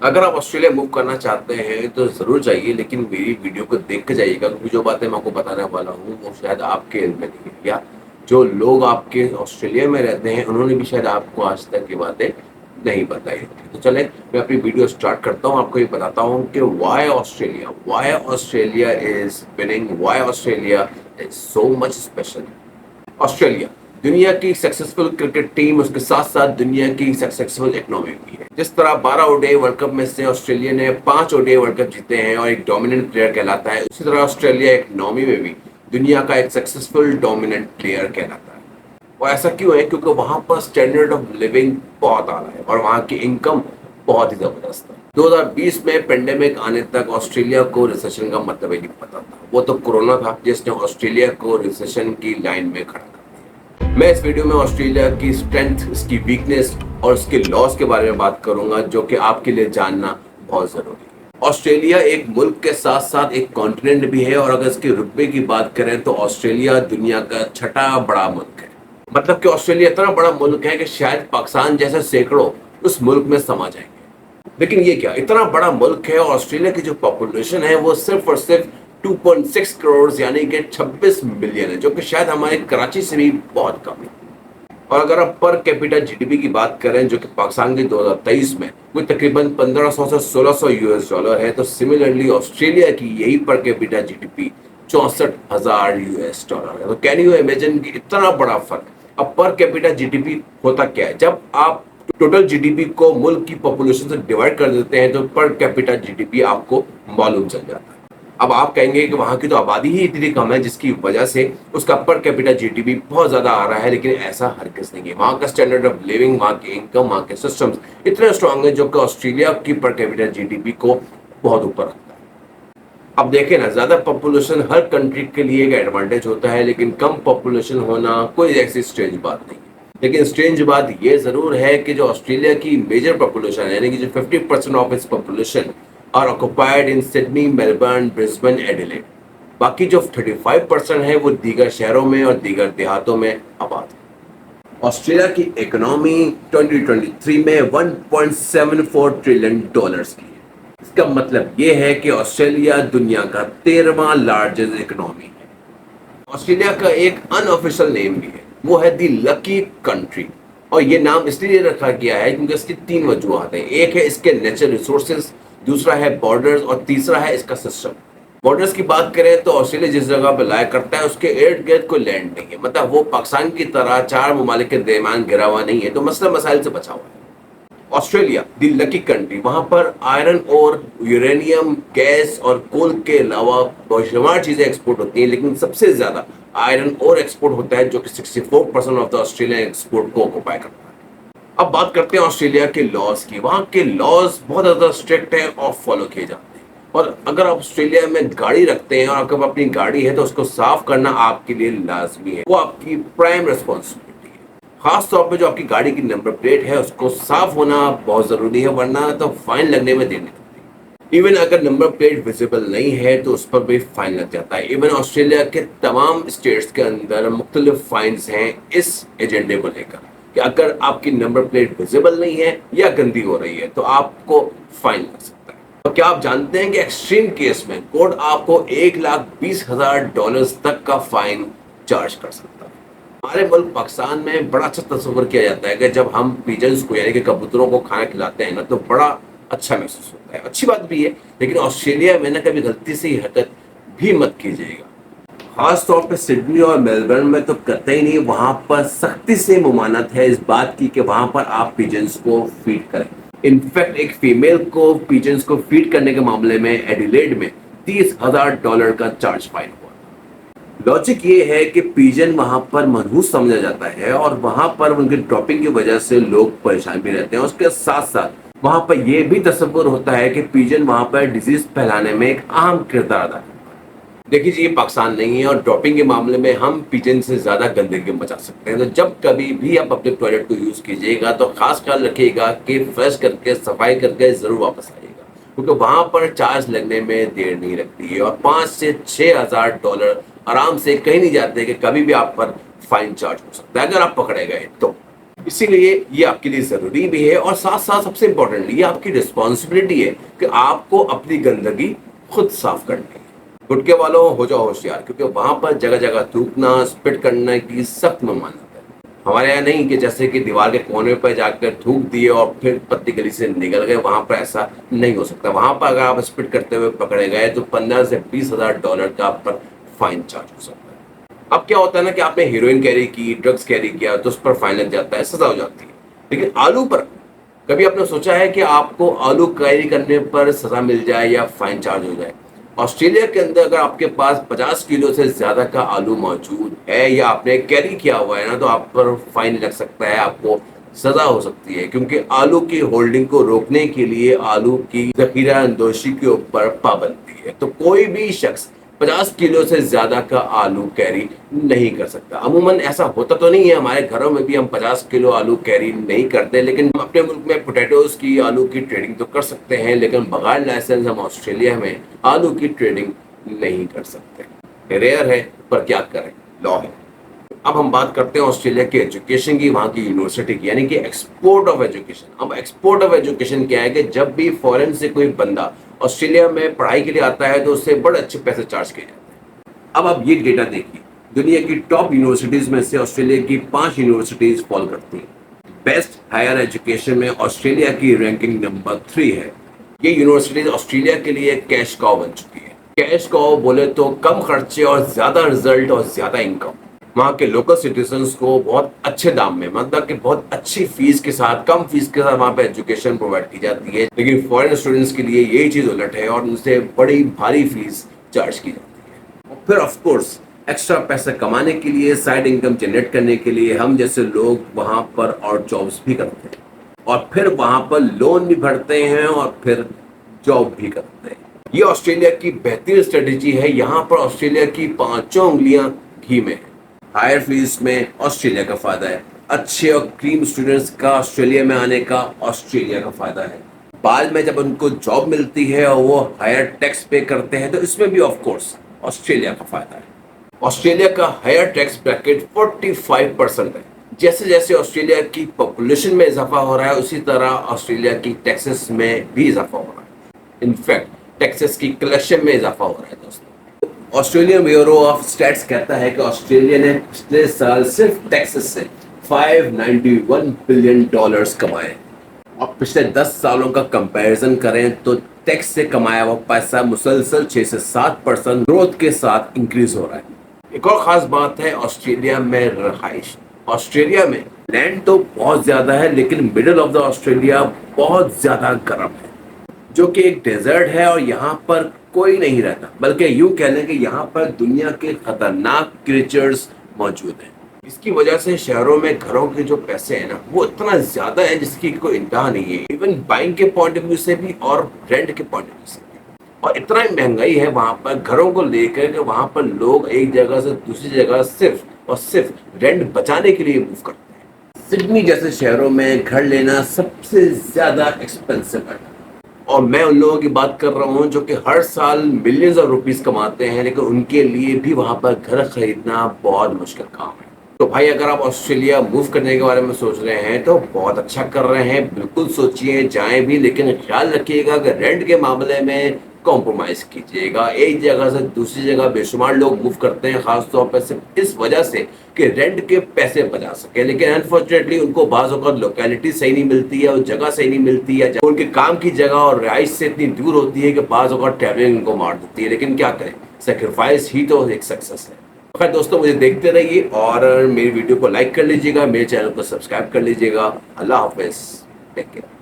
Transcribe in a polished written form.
اگر آپ Australia move کرنا چاہتے ہیں تو ضرور جائیے، لیکن میری ویڈیو کو دیکھ کے جائیے گا، کیونکہ جو باتیں میں آپ کو بتانے والا ہوں وہ شاید آپ کے علم میں نہیں ہے، یا جو لوگ آپ کے آسٹریلیا میں رہتے ہیں انہوں نے بھی شاید آپ کو آج تک یہ باتیں نہیں بتائی ہوتی۔ تو چلیں میں اپنی ویڈیو سٹارٹ کرتا ہوں، آپ کو یہ بتاتا ہوں کہ why Australia is winning, why Australia is so much special. Australia دنیا کی سکسیسفل کرکٹ ٹیم، اس کے ساتھ ساتھ دنیا کی سکسیسفل اکنامی بھی ہے۔ جس طرح 12 اوڈی ورلڈ کپ میں سے آسٹریلیا نے 5 اوڈی ورلڈ کپ جیتے ہیں اور ایک ڈومیننٹ پلیئر کہلاتا ہے، اسی طرح آسٹریلیا اکنامی میں بھی دنیا کا ایک سکسیسفل ڈومیننٹ پلیئر کہلاتا ہے۔ وہ ایسا کیوں ہے؟ کیونکہ وہاں پر اسٹینڈرڈ آف لیونگ بہت اعلیٰ ہے اور وہاں کی انکم بہت ہی زبردست ہے۔ 2020 میں پینڈیمک آنے تک آسٹریلیا کو ریسیشن کا مطلب ہی نہیں پتا تھا، وہ تو کورونا تھا جس نے آسٹریلیا کو ریسیشن کی لائن میں کھڑا کر دیا۔ میں اس ویڈیو میں آسٹریلیا کی اسٹرینتھ، اس کی ویکنیس اور اس کے لاس کے بارے میں بات کروں گا، جو کہ آپ کے لیے جاننا بہت ضروری ہے۔ آسٹریلیا ایک ملک کے ساتھ ساتھ ایک کانٹیننٹ بھی ہے، اور اگر اس کے رقبے کی بات کریں تو آسٹریلیا دنیا کا 6واں بڑا ملک ہے۔ مطلب کہ آسٹریلیا اتنا بڑا ملک ہے کہ شاید پاکستان جیسے سینکڑوں اس ملک میں سما جائیں گے۔ لیکن یہ کیا، اتنا بڑا ملک ہے اور آسٹریلیا کی جو پاپولیشن ہے وہ صرف اور صرف 2.6 کروڑ یعنی کہ 26 ملین ہے، جو کہ شاید ہمارے کراچی سے بھی بہت کم ہے۔ اور اگر آپ پر کیپیٹا جی ڈی پی کی بات کریں، جو کہ پاکستان کی 2023 میں وہ تقریباً 1500 سے 1600 US ڈالر ہے، تو سملرلی آسٹریلیا کی یہی per capita G D P 64,000 US dollar ہے۔ تو کین یو امیجن کہ اتنا بڑا فرق۔ اب پر کیپیٹا جی ڈی پی ہوتا کیا ہے؟ جب آپ ٹوٹل جی ڈی پی کو ملک کی پاپولیشن سے ڈیوائڈ کر دیتے ہیں تو پر کیپیٹا جی ڈی پی آپ کو معلوم چل جاتا ہے۔ اب آپ کہیں گے کہ وہاں کی تو آبادی ہی اتنی کم ہے جس کی وجہ سے اس کا پر کیپیٹا جی ڈی پی بہت زیادہ آ رہا ہے، لیکن ایسا ہرگز نہیں ہے۔ وہاں کا اسٹینڈرڈ آف لیونگ، وہاں کی انکم، وہاں کے سسٹمز اتنے اسٹرانگ ہیں جو کہ آسٹریلیا کی پر کیپیٹا جی ڈی پی کو بہت اوپر رکھتا ہے۔ اب دیکھیں نا، زیادہ پاپولیشن ہر کنٹری کے لیے ایک ایڈوانٹیج ہوتا ہے، لیکن کم پاپولیشن ہونا کوئی ایسی اسٹرینج بات نہیں ہے۔ لیکن اسٹرینج بات یہ ضرور ہے کہ جو آسٹریلیا کی میجر پاپولیشن ہے، یعنی کہ جو 50% of its population are occupied in Sydney, Melbourne, Brisbane, Adelaide. باقی جو 35% ہے وہ دیگر شہروں میں اور دیگر دیہاتوں میں آباد ہے۔ آسٹریلیا کی اکنامی 2023 میں 1.74 ٹریلین ڈالرز کی ہے۔ اس کا مطلب یہ ہے کہ آسٹریلیا دنیا کا 13واں لارجسٹ اکنامی ہے۔ آسٹریلیا کا ایک ان آفیشل نیم بھی ہے، وہ ہے دی لکی کنٹری، اور یہ نام اس لیے رکھا گیا ہے کیونکہ اس کی 3 وجوہات ہیں۔ ایک ہے اس کے نیچرل ریسورسز، دوسرا ہے بارڈرز، اور تیسرا ہے اس کا سسٹم۔ بارڈرز کی بات کریں تو آسٹریلیا جس جگہ پہ لائے کرتا ہے اس کے ارد گرد کوئی لینڈ نہیں ہے، مطلب وہ پاکستان کی طرح 4 ممالک کے درمیان گھرا ہوا نہیں ہے، تو مسئلہ مسائل سے بچا ہوا ہے۔ آسٹریلیا دی لکی کنٹری، وہاں پر آئرن اور یورینیم، گیس اور کول کے علاوہ بہت شمار چیزیں ایکسپورٹ ہوتی ہیں، لیکن سب سے زیادہ آئرن اور ایکسپورٹ ہوتا ہے، جو کہ 64% آف دا آسٹریلین ایکسپورٹ کو اوکوپائی کرتا ہے۔ اب بات کرتے ہیں آسٹریلیا کے لاز کی۔ وہاں کے لاز بہت زیادہ اسٹرکٹ ہیں اور فالو کیے جاتے ہیں، اور اگر آپ آسٹریلیا میں گاڑی رکھتے ہیں اور اگر اپنی گاڑی ہے تو اس کو صاف کرنا آپ کے لیے لازمی ہے، وہ آپ کی پرائم ریسپانسبلٹی ہے۔ خاص طور پہ جو آپ کی گاڑی کی نمبر پلیٹ ہے اس کو صاف ہونا بہت ضروری ہے، ورنہ تو فائن لگنے میں دیر نہیں لگتی۔ ایون اگر نمبر پلیٹ ویزیبل نہیں ہے تو اس پر بھی فائن لگ جاتا ہے۔ ایون آسٹریلیا کے تمام اسٹیٹس کے اندر مختلف فائنز ہیں اس ایجنڈے کو لے کر کہ اگر آپ کی نمبر پلیٹ ویزیبل نہیں ہے یا گندی ہو رہی ہے تو آپ کو فائن لگ سکتا ہے۔ اور کیا آپ جانتے ہیں کہ ایکسٹریم کیس میں کورٹ آپ کو $1,20,000 تک کا فائن چارج کر سکتا ہے۔ ہمارے ملک پاکستان میں بڑا اچھا تصور کیا جاتا ہے کہ جب ہم پیجنز کو یعنی کہ کبوتروں کو کھانا کھلاتے ہیں نا تو بڑا اچھا محسوس ہوتا ہے، اچھی بات بھی ہے، لیکن آسٹریلیا میں نا کبھی غلطی سے یہ حرکت بھی مت کیجیے گا۔ خاص طور پہ سڈنی اور میلبرن میں تو قطعی نہیں، وہاں پر سختی سے ممانعت ہے اس بات کی کہ وہاں پر آپ پیجنز کو فیڈ کریں۔ انفیکٹ ایک فیمیل کو پیجنز کو فیڈ کرنے کے معاملے میں ایڈیلیڈ میں $30,000 کا چارج فائن ہوا۔ لاجک یہ ہے کہ پیجن وہاں پر منحوس سمجھا جاتا ہے اور وہاں پر ان کے ڈراپنگ کی وجہ سے لوگ پریشان بھی رہتے ہیں۔ اس کے ساتھ ساتھ وہاں پر یہ بھی تصور ہوتا ہے کہ پیجن وہاں پر ڈیزیز پھیلانے میں ایک اہم کردار ادا کرتا ہے۔ دیکھیے جی، یہ پاکستان نہیں ہے اور ڈراپنگ کے معاملے میں ہم پیجن سے زیادہ گندگی بچا سکتے ہیں، تو جب کبھی بھی آپ اپنے ٹوائلٹ کو یوز کیجیے گا تو خاص خیال رکھیے گا کہ فریش کر کے صفائی کر کے ضرور واپس آئیے گا، کیونکہ وہاں پر چارج لگنے میں دیر نہیں لگتی ہے، اور $5,000 سے $6,000 آرام سے کہیں نہیں جاتے کہ کبھی بھی آپ پر فائن چارج ہو سکتا ہے اگر آپ پکڑے گئے تو۔ اسی لیے یہ آپ کے لیے ضروری بھی ہے اور ساتھ ساتھ سب سے امپورٹنٹ یہ آپ کی رسپانسبلٹی ہے کہ آپ کو اپنی گندگی خود صاف کرنی ہے۔ گٹکے والوں ہو جاؤ ہوشیار، کیونکہ وہاں پر جگہ جگہ تھوکنا، اسپٹ کرنے کی سخت ممانعت ہے۔ ہمارے یہاں نہیں کہ جیسے کہ دیوار کے کونے پہ جا کر تھوک دیے اور پھر پتی گلی سے نکل گئے، وہاں پر ایسا نہیں ہو سکتا۔ وہاں پر اگر آپ اسپٹ کرتے ہوئے پکڑے گئے تو 15 سے 20,000 ڈالر کا آپ پر فائن چارج ہو سکتا ہے۔ اب کیا ہوتا ہے نا کہ آپ نے ہیروئن کیری کی، ڈرگز کیری کیا تو اس پر فائن لگ جاتا ہے، سزا ہو جاتی ہے۔ لیکن آلو پر کبھی آپ نے سوچا ہے کہ آپ کو آلو کیری کرنے پر سزا مل جائے یا فائن چارج ہو جائے؟ آسٹریلیا کے اندر اگر آپ کے پاس 50 کلو سے زیادہ کا آلو موجود ہے یا آپ نے کیری کیا ہوا ہے نا تو آپ پر فائن لگ سکتا ہے، آپ کو سزا ہو سکتی ہے، کیونکہ آلو کی ہولڈنگ کو روکنے کے لیے آلو کی ذخیرہ اندوزی کے اوپر پابندی ہے۔ تو کوئی بھی شخص 50 کلو سے زیادہ کا آلو کیری نہیں کر سکتا۔ عموماً ایسا ہوتا تو نہیں ہے، ہمارے گھروں میں بھی ہم 50 کلو آلو کیری نہیں کرتے، لیکن ہم اپنے ملک میں پوٹیٹوز کی آلو کی ٹریڈنگ تو کر سکتے ہیں، لیکن بغیر لائسنس ہم آسٹریلیا میں آلو کی ٹریڈنگ نہیں کر سکتے۔ ریئر ہے پر کیا کریں، لا ہے۔ اب ہم بات کرتے ہیں آسٹریلیا کی ایجوکیشن کی، وہاں کی یونیورسٹی کی، یعنی کہ ایکسپورٹ آف ایجوکیشن۔ اب ایکسپورٹ آف ایجوکیشن کیا ہے کہ جب بھی فورن سے کوئی بندہ آسٹریلیا میں پڑھائی کے لیے آتا ہے تو اس سے بڑے اچھے پیسے چارج کیے جاتے ہیں۔ اب آپ یہ ڈیٹا دیکھیے، دنیا کی ٹاپ یونیورسٹیز میں سے آسٹریلیا کی 5 یونیورسٹیز فال کرتی ہیں۔ بیسٹ ہائر ایجوکیشن میں آسٹریلیا کی رینکنگ نمبر 3 ہے۔ یہ یونیورسٹیز آسٹریلیا کے لیے کیش کاؤ بن چکی ہے۔ کیش کاؤ بولے تو کم خرچے اور زیادہ رزلٹ اور زیادہ انکم۔ وہاں کے لوکل سٹیزنز کو بہت اچھے دام میں، مطلب کہ بہت اچھی فیس کے ساتھ، کم فیس کے ساتھ وہاں پہ ایجوکیشن پرووائڈ کی جاتی ہے، لیکن فورن اسٹوڈنٹس کے لیے یہی چیز الٹ ہے اور ان سے بڑی بھاری فیس چارج کی جاتی ہے۔ اور پھر آف کورس ایکسٹرا پیسہ کمانے کے لیے، سائڈ انکم جنریٹ کرنے کے لیے ہم جیسے لوگ وہاں پر اور جابس بھی کرتے ہیں اور پھر وہاں پر لون بھی بھرتے ہیں اور پھر جاب بھی کرتے ہیں۔ یہ آسٹریلیا کی بہترین اسٹریٹجی ہے۔ یہاں پر آسٹریلیا کی 5 انگلیاں گھی میں ہیں۔ ہائر فیس میں آسٹریلیا کا فائدہ ہے، اچھے اور کریم اسٹوڈنٹس کا آسٹریلیا میں آنے کا آسٹریلیا کا فائدہ ہے۔ بعد میں جب ان کو جاب ملتی ہے اور وہ ہائر ٹیکس پے کرتے ہیں تو اس میں بھی آف کورس آسٹریلیا کا فائدہ ہے۔ آسٹریلیا کا ہائر ٹیکس بریکٹ 45% ہے۔ جیسے جیسے آسٹریلیا کی پاپولیشن میں اضافہ ہو رہا ہے اسی طرح آسٹریلیا کی ٹیکسز میں بھی اضافہ ہو رہا ہے۔ انفیکٹ ٹیکسز کی کلیکشن میں اضافہ ہو رہا ہے دوستوں۔ آسٹریلین بیورو آف اسٹیٹس کہتا ہے کہ آسٹریلیا نے پچھلے سال صرف ٹیکسز سے $591 بلین کمائے، اور پچھلے 10 سالوں کا کمپیریزن کریں تو ٹیکس سے کمایا ہوا پیسہ مسلسل 6 سے 7% گروتھ کے ساتھ انکریز ہو رہا ہے۔ ایک اور خاص بات ہے آسٹریلیا میں رہائش۔ آسٹریلیا میں لینڈ تو بہت زیادہ ہے لیکن مڈل آف دا آسٹریلیا بہت زیادہ گرم ہے، جو کہ ایک ڈیزرٹ ہے اور یہاں پر کوئی نہیں رہتا، بلکہ یوں کہہ لیں کہ یہاں پر دنیا کے خطرناک کریچرز موجود ہیں۔ اس کی وجہ سے شہروں میں گھروں کے جو پیسے ہیں نا وہ اتنا زیادہ ہے جس کی کوئی انتہا نہیں ہے، ایون بائنگ کے پوائنٹ آف ویو سے بھی اور رینٹ کے پوائنٹ آف ویو سے بھی۔ اور اتنا مہنگائی ہے وہاں پر گھروں کو لے کر کہ وہاں پر لوگ ایک جگہ سے دوسری جگہ صرف اور صرف رینٹ بچانے کے لیے موو کرتے ہیں۔ سڈنی جیسے شہروں میں گھر لینا سب سے زیادہ ایکسپینسو ہے، اور میں ان لوگوں کی بات کر رہا ہوں جو کہ ہر سال ملینز آف روپیز کماتے ہیں لیکن ان کے لیے بھی وہاں پر گھر خریدنا بہت مشکل کام ہے۔ تو بھائی اگر آپ آسٹریلیا موو کرنے کے بارے میں سوچ رہے ہیں تو بہت اچھا کر رہے ہیں، بالکل سوچئے، جائیں بھی، لیکن خیال رکھیے گا کہ رینٹ کے معاملے میں کمپرومائز کیجیے گا۔ ایک جگہ سے دوسری جگہ بے شمار لوگ موو کرتے ہیں خاص طور پر صرف اس وجہ سے کہ رینٹ کے پیسے بچا سکے، لیکن انفارچونیٹلی ان کو بعض اوقات لوکیلٹی صحیح نہیں ملتی ہے اور جگہ صحیح نہیں ملتی ہے، ان کے کام کی جگہ اور رہائش سے اتنی دور ہوتی ہے کہ بعض اوقات ٹریولنگ ان کو مار دیتی ہے، لیکن کیا کریں، سیکریفائس ہی تو ایک سکسیس ہے۔ خیر دوستوں، مجھے دیکھتے رہیے اور میری ویڈیو کو لائک کر لیجیے گا، میرے چینل کو سبسکرائب کر لیجیے گا۔ اللہ حافظ، ٹیک کیئر۔